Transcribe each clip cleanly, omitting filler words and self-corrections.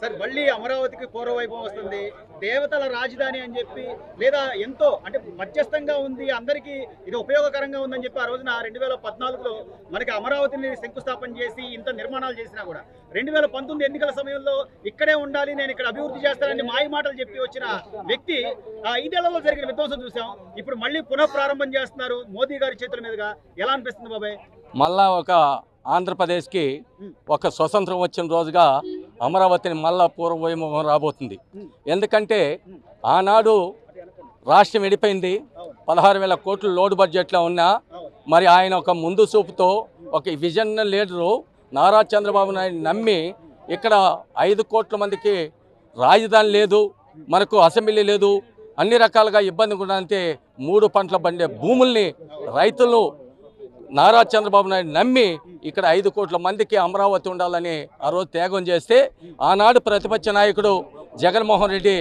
Sir మళ్ళీ అమరావతికి పూర్వవైభవం వస్తుంది, దేవతల రాజధాని అని చెప్పి, లేదా ఎంతో అంటే మధ్యస్థంగా ఉంది, అందరికీ ఇది ఉపయోగకరంగా ఉందని చెప్పి ఆ రోజున 2014లో మనకి అమరావతిని శంకుస్థాపన చేసి ఇంత నిర్మాణాలు చేసినా కూడా 2019 ఎన్నికల సమయంలో ఇక్కడే ఉండాలి, నేను ఇక్కడ అభివృద్ధి చేస్తానని మాయ మాటలు చెప్పి వచ్చిన వ్యక్తి 5 ఏళ్లలో జరిగిన విధ్వంసం చూసాం. ఇప్పుడు మళ్ళీ పునఃప్రారంభం చేస్తున్నారు మోదీ గారి చేతుల మీదుగా. ఎలా అనిపిస్తుంది బాబాయ్? మళ్ళా ఒక ఆంధ్రప్రదేశ్కి ఒక స్వతంత్రం వచ్చిన రోజుగా అమరావతిని మళ్ళా పూర్వవైభవం రాబోతుంది. ఎందుకంటే ఆనాడు రాష్ట్రం విడిపోయింది, 16,000 కోట్లు లోటు బడ్జెట్లో ఉన్నా మరి ఆయన ఒక ముందు చూపుతో ఒక విజన్ లీడరు నారా చంద్రబాబు నాయుడు నమ్మి ఇక్కడ 5 కోట్ల మందికి రాజధాని లేదు, మనకు అసెంబ్లీ లేదు, అన్ని రకాలుగా ఇబ్బంది కూడా అంటే 3 పంటల పండే భూముల్ని రైతులు నారా చంద్రబాబు నాయుడు నమ్మి ఇక్కడ 5 కోట్ల మందికి అమరావతి ఉండాలని ఆ రోజు త్యాగం చేస్తే ఆనాడు ప్రతిపక్ష నాయకుడు జగన్మోహన్ రెడ్డి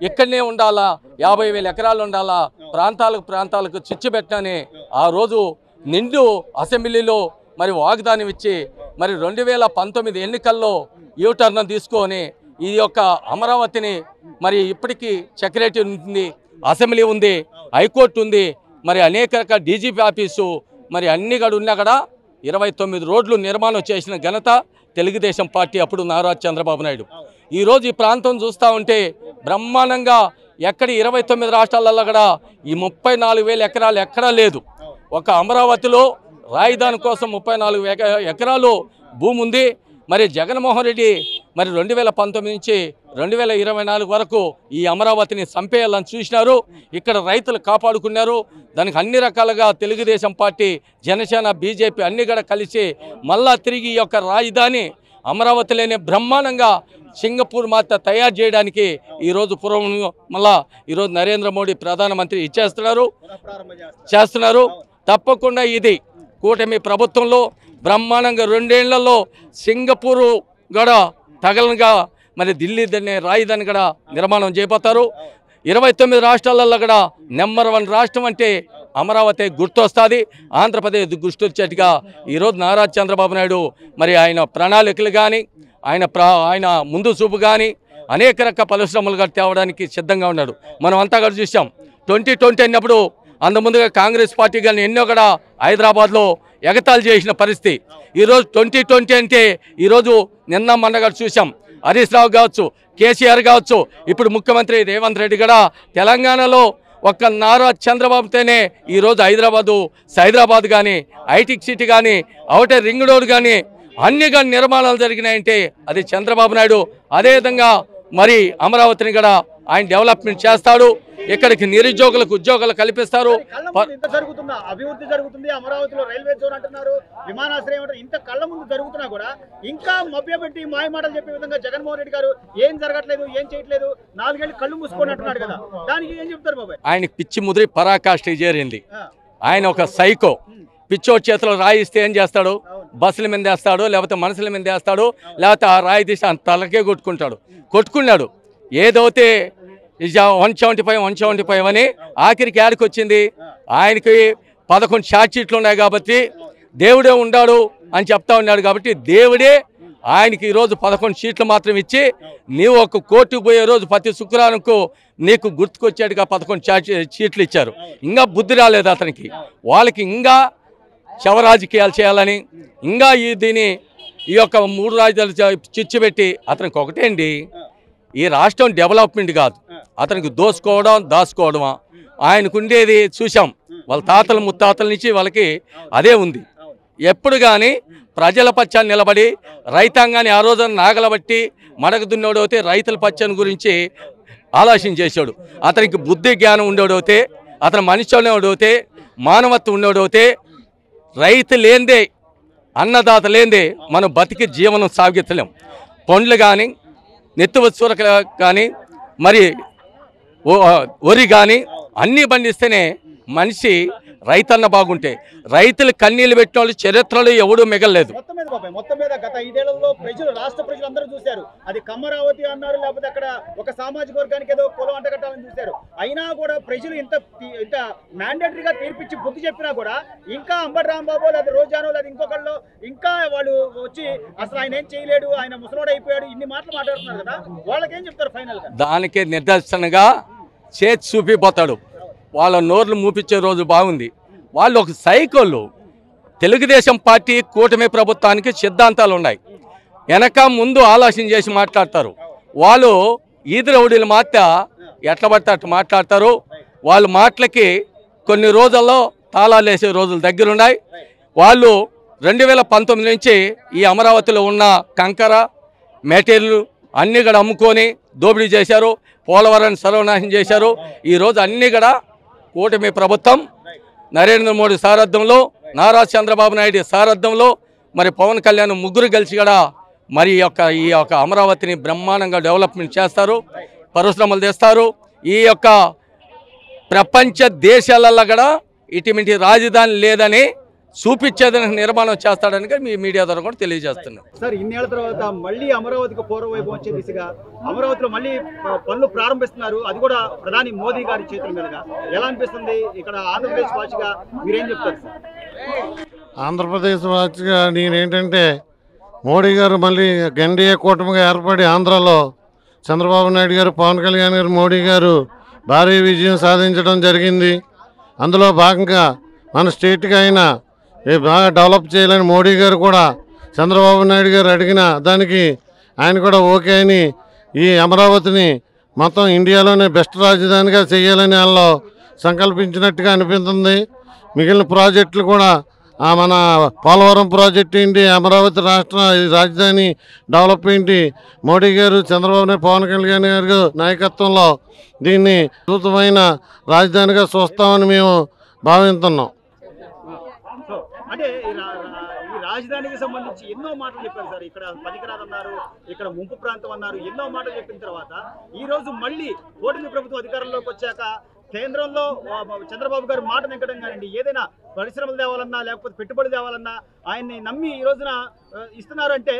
ఇక్కడనే ఉండాలా, 50,000 ఎకరాలు ఉండాలా, ప్రాంతాలకు చిచ్చు పెట్టని ఆ రోజు నిండు అసెంబ్లీలో మరి వాగ్దానం ఇచ్చి మరి 2019 ఎన్నికల్లో యూటర్న్ తీసుకొని ఈ యొక్క అమరావతిని మరి ఇప్పటికీ సెక్రటరీ ఉంది, అసెంబ్లీ ఉంది, హైకోర్టు ఉంది, మరి అనేక రకాల డీజీపీ ఆఫీసు మరి అన్ని కూడా ఉన్నా కూడా 29 రోడ్లు నిర్మాణం చేసిన ఘనత తెలుగుదేశం పార్టీ అప్పుడు నారా చంద్రబాబు నాయుడు. ఈరోజు ఈ ప్రాంతం చూస్తూ ఉంటే బ్రహ్మాండంగా ఎక్కడ 29 రాష్ట్రాలలో కూడా ఈ 34,000 ఎకరాలు ఎక్కడా లేదు. ఒక అమరావతిలో రాజధాని కోసం 34 ఎకరాలు భూమి ఉంది. మరి జగన్మోహన్ రెడ్డి మరి 2019 నుంచి 2024 వరకు ఈ అమరావతిని చంపేయాలని చూసినారు. ఇక్కడ రైతులు కాపాడుకున్నారు. దానికి అన్ని రకాలుగా తెలుగుదేశం పార్టీ, జనసేన, బీజేపీ అన్ని కూడా కలిసి మళ్ళా తిరిగి ఈ యొక్క రాజధాని అమరావతిలోనే బ్రహ్మాండంగా సింగపూర్ మాత తయారు చేయడానికి ఈరోజు మళ్ళా ఈరోజు నరేంద్ర మోడీ ప్రధానమంత్రి చేస్తున్నారు. తప్పకుండా ఇది కూటమి ప్రభుత్వంలో బ్రహ్మాండంగా 2 ఏళ్లలో సింగపూరు కూడా తగలనగా మరి ఢిల్లీ రాజధాని కూడా నిర్మాణం చేయబోతారు. 29 రాష్ట్రాలలో కూడా నెంబర్ 1 రాష్ట్రం అంటే అమరావతి గుర్తొస్తుంది. ఆంధ్రప్రదేశ్ గుర్తొచ్చేట్టుగా ఈరోజు నారా చంద్రబాబు నాయుడు మరి ఆయన ప్రణాళికలు కానీ ఆయన ముందు చూపు కానీ అనేక రకాల పరిశ్రమలు తేవడానికి సిద్ధంగా ఉన్నాడు. మనం అంతా కూడా చూసాం 2020 అన్నప్పుడు అంత ముందుగా కాంగ్రెస్ పార్టీ కానీ ఎన్నో కూడా హైదరాబాద్లో ఎగతాళి చేసిన పరిస్థితి. ఈరోజు 2020 అంటే ఈరోజు నిన్న మొన్నగా చూసాం. హరీష్ రావు కావచ్చు, కేసీఆర్ కావచ్చు, ఇప్పుడు ముఖ్యమంత్రి రేవంత్ రెడ్డి కూడా తెలంగాణలో ఒక్క నారా చంద్రబాబుతోనే ఈరోజు హైదరాబాద్ కానీ, ఐటీ సిటీ కానీ, ఔటర్ రింగ్ రోడ్ కానీ అన్ని కానీ నిర్మాణాలు జరిగినాయంటే అది చంద్రబాబు నాయుడు. అదేవిధంగా మరి అమరావతిని కూడా ఆయన డెవలప్మెంట్ చేస్తాడు. ఇక్కడికి నిరుద్యోగులకు ఉద్యోగాలు కల్పిస్తారు. అభివృద్ధి జరుగుతుంది, అమరావతిలో రైల్వే జోన్ అంటున్నారు, విమానాశ్రయం అంటారు. ఇంత కళ్ళ ముందు జరుగుతున్నా కూడా ఇంకా మభ్యపెట్టి మాయ మాటలు చెప్పే విధంగా జగన్మోహన్ రెడ్డి గారు ఏం జరగట్లేదు, ఏం చేయట్లేదు, 4 ఏళ్ళు కళ్ళు మూసుకొని అంటున్నాడు కదా, దానికి ఏం చెప్తారు బాబాయ్? ఆయనకి పిచ్చి ముదిరి పరాకాష్ఠ చేరింది. ఆయన ఒక సైకో. పిచ్చోడి చేతిలో రాయిస్తే ఏం చేస్తాడు? బస్సుల మీద వేస్తాడు, లేకపోతే మనుషుల మీద వేస్తాడు, లేకపోతే ఆ రాయి తీసి తలకే కొట్టుకున్నాడు. ఏదైతే 175 అని ఆఖరికి యాడికి వచ్చింది? ఆయనకి 11 షార్ట్ షీట్లు ఉన్నాయి కాబట్టి దేవుడే ఉన్నాడు అని చెప్తా ఉన్నాడు కాబట్టి దేవుడే ఆయనకి ఈరోజు 11 సీట్లు మాత్రం ఇచ్చి నీవు ఒక కోర్టుకు పోయే రోజు ప్రతి శుక్రవారంకు నీకు గుర్తుకొచ్చేట్టుగా 11 సీట్లు ఇచ్చారు. ఇంకా బుద్ధి రాలేదు అతనికి. వాళ్ళకి ఇంకా శవరాజకీయాలు చేయాలని ఇంకా ఈ యొక్క 3 రాజధానులు చిచ్చుపెట్టి అతనికి ఒకటేండి, ఈ రాష్ట్రం డెవలప్మెంట్ కాదు, అతనికి దాచుకోవడమా. ఆయనకు ఉండేది చూసాం, వాళ్ళ తాతల ముత్తాతల నుంచి వాళ్ళకి అదే ఉంది. ఎప్పుడు కానీ ప్రజల పక్షాన్ని నిలబడి రైతాంగాన్ని ఆ రోజున నాగలబట్టి మడక దున్నోడవుతే రైతుల పక్షాన్ని గురించి ఆలోచన చేశాడు. అతనికి బుద్ధి జ్ఞానం ఉండేవాడవుతే, అతను మనిషి ఉండేవాడవుతే, మానవత్వం ఉండేవాడవుతే, రైతు లేనిదే, అన్నదాత లేనిదే మనం బతికి జీవనం సాగించలేం. పండ్లు కానీ, నెత్తివత్సూరకలు కానీ, మరి వరి కానీ అన్నీ పండిస్తేనే మనిషి రైతన్న బాగుంటే, రైతులు కన్నీళ్ళు పెట్టిన వాళ్ళు చరిత్రలో ఎవడూ మిగలలేదు. మొత్తం మీద గత 5 ఏళ్లలో ప్రజలు, రాష్ట్ర ప్రజలు అందరూ చూశారు. అది కమరావతి అన్నారు, లేకపోతే అక్కడ ఒక సామాజిక వర్గానికి ఏదో కులం అంటగట్టాలని చూశారు. అయినా కూడా ప్రజలు ఇంత మ్యాండేటరీగా తీర్పిచ్చి బుద్ధి చెప్పినా కూడా ఇంకా అంబటి రాంబాబు లేదా రోజానో లేదా ఇంకొకళ్ళు ఇంకా వాళ్ళు వచ్చి అసలు ఆయన ఏం చేయలేడు, ఆయన ముసలోడు అయిపోయాడు, ఇన్ని మాటలు మాట్లాడుతున్నారు కదా, వాళ్ళకేం చెప్తారు ఫైనల్ గా? దానికే నిదర్శనగా చేతి చూపిపోతాడు. వాళ్ళ నోర్లు మూపించే రోజు బాగుంది. వాళ్ళు ఒక సైకోళ్ళు. తెలుగుదేశం పార్టీ కూటమి ప్రభుత్వానికి సిద్ధాంతాలు ఉన్నాయి, వెనక ముందు ఆలోచన చేసి మాట్లాడతారు. వాళ్ళు ఈది రౌడీలు మాత్ర ఎట్లా పడితే అట్లా మాట్లాడతారు. వాళ్ళ మాటలకి కొన్ని రోజుల్లో తాళాలు వేసే రోజులు దగ్గరున్నాయి. వాళ్ళు 2019 నుంచి ఈ అమరావతిలో ఉన్న కంకర మెటీరియల్ అన్నీ కూడా అమ్ముకొని దోపిడీ చేశారు. పోలవరాన్ని సర్వనాశనం చేశారు. ఈరోజు అన్నీ కూడా కూటమి ప్రభుత్వం నరేంద్ర మోడీ సారథ్యంలో, నారా చంద్రబాబు నాయుడు సారథ్యంలో, మరి పవన్ కళ్యాణ్ ముగ్గురు కలిసి కూడా మరి ఈ యొక్క అమరావతిని బ్రహ్మాండంగా డెవలప్మెంట్ చేస్తారు, పరిశ్రమలు తెస్తారు. ఈ యొక్క ప్రపంచ దేశాలలో కూడా ఇటువంటి రాజధాని లేదని చూపించేదానికి నిర్మాణం చేస్తాడని మీ మీడియా ద్వారా కూడా తెలియజేస్తున్నాం. సార్, ఇన్నేళ్ల తర్వాత మళ్ళీ అమరావతికి పూర్వవైభవం వచ్చే దిశగా అమరావతిలో మళ్ళీ పనులు ప్రారంభిస్తున్నారు. అది కూడా ప్రధాని మోదీ గారి చేతుల మీదుగా. ఎలా అనిపిస్తుంది? ఇక్కడ ఆంధ్రప్రదేశ్ వాసిగా మీరేం చెప్తారు సార్? ఆంధ్రప్రదేశ్ వాసిగా నేనేంటంటే, మోడీ గారు మళ్ళీ ఎన్డీఏ కూటమిగా ఏర్పడి ఆంధ్రాలో చంద్రబాబు నాయుడు గారు, పవన్ కళ్యాణ్ గారు, మోడీ గారు భారీ విజయం సాధించడం జరిగింది. అందులో భాగంగా మన స్టేట్కి అయినా బాగా డెవలప్ చేయాలని మోడీ గారు కూడా చంద్రబాబు నాయుడు గారు అడిగిన దానికి ఆయన కూడా ఓకే అని ఈ అమరావతిని మొత్తం ఇండియాలోనే బెస్ట్ రాజధానిగా చేయాలని వాళ్ళు సంకల్పించినట్టుగా అనిపిస్తుంది. మిగిలిన ప్రాజెక్టులు కూడా మన పోలవరం ప్రాజెక్టు ఏంటి, అమరావతి రాష్ట్ర రాజధాని డెవలప్ ఏంటి, మోడీ గారు, చంద్రబాబు నాయుడు, పవన్ కళ్యాణ్ గారు నాయకత్వంలో దీన్ని అద్భుతమైన రాజధానిగా చూస్తామని మేము భావిస్తున్నాం. అంటే ఈ రాజధానికి సంబంధించి ఎన్నో మాటలు చెప్పారు సార్. ఇక్కడ పనికిరాదన్నారు, ఇక్కడ ముంపు ప్రాంతం అన్నారు, ఎన్నో మాటలు చెప్పిన తర్వాత ఈ రోజు మళ్ళీ కూటమి ప్రభుత్వం అధికారంలోకి వచ్చాక కేంద్రంలో చంద్రబాబు గారు మాట నెగ్గడం కానివ్వండి, ఏదైనా పరిశ్రమలు తేవాలన్నా లేకపోతే పెట్టుబడి తేవాలన్నా ఆయన్ని నమ్మి ఈ రోజున ఇస్తున్నారంటే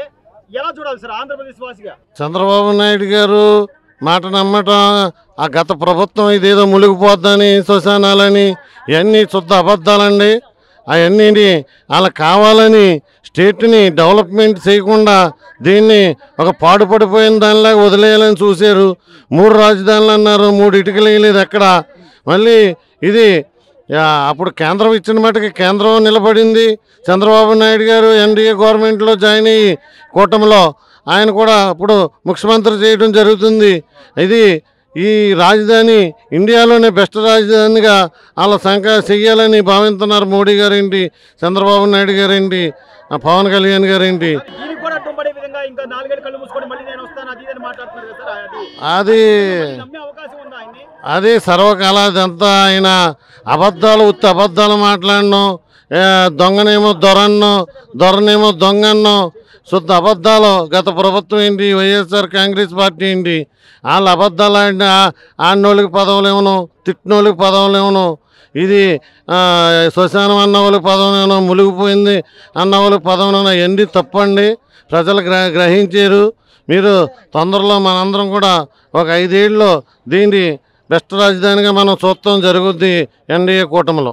ఎలా చూడాలి సార్ ఆంధ్రప్రదేశ్ వాసిగా? చంద్రబాబు నాయుడు గారు మాట నమ్మటం, ఆ గత ప్రభుత్వం ఇదేదో మునిగిపోద్దని, శ్మశానాలని ఇవన్నీ శుద్ధ అబద్ధాలండి. అవన్నీ వాళ్ళకి కావాలని స్టేట్ని డెవలప్మెంట్ చేయకుండా దీన్ని ఒక పాడుపడిపోయిన దానిలాగా వదిలేయాలని చూశారు. 3 రాజధానులు అన్నారు, 3 ఇటుకలు వేయలేదు ఎక్కడ. మళ్ళీ ఇది అప్పుడు కేంద్రం ఇచ్చిన మటుకి కేంద్రం నిలబడింది. చంద్రబాబు నాయుడు గారు ఎన్డీఏ గవర్నమెంట్లో జాయిన్ అయ్యి కూటమిలో ఆయన కూడా ఇప్పుడు ముఖ్యమంత్రి చేయడం జరుగుతుంది. ఇది ఈ రాజధాని ఇండియాలోనే బెస్ట్ రాజధానిగా వాళ్ళ చెయ్యాలని భావిస్తున్నారు. మోడీ గారేంటి, చంద్రబాబు నాయుడు గారేంటి, పవన్ కళ్యాణ్ గారేంటి. అది సర్వకాలాదంతా ఆయన ఉత్త అబద్ధాలు మాట్లాడను, దొంగనేమో దొరనేమో దొంగన్నో శుద్ధ అబద్ధాలు. గత ప్రభుత్వం ఏంటి, వైఎస్ఆర్ కాంగ్రెస్ పార్టీ ఏంటి, వాళ్ళ అబద్ధాలు ఆడినోళ్ళకి పదవులు ఇవ్వను, తిట్టినోళ్ళకి పదవులు ఇవ్వను. ఇది శ్మశానం అన్న వాళ్ళకి పదవులేమో, మునిగిపోయింది అన్న వాళ్ళకి పదవులేమో, ఎన్ని తప్పండి. ప్రజలు గ్రహించారు. మీరు తొందరలో మనందరం కూడా ఒక 5 ఏళ్ళలో దీన్ని బెస్ట్ రాజధానిగా మనం చూడటం జరుగుద్ది ఎన్డీఏ కూటమిలో.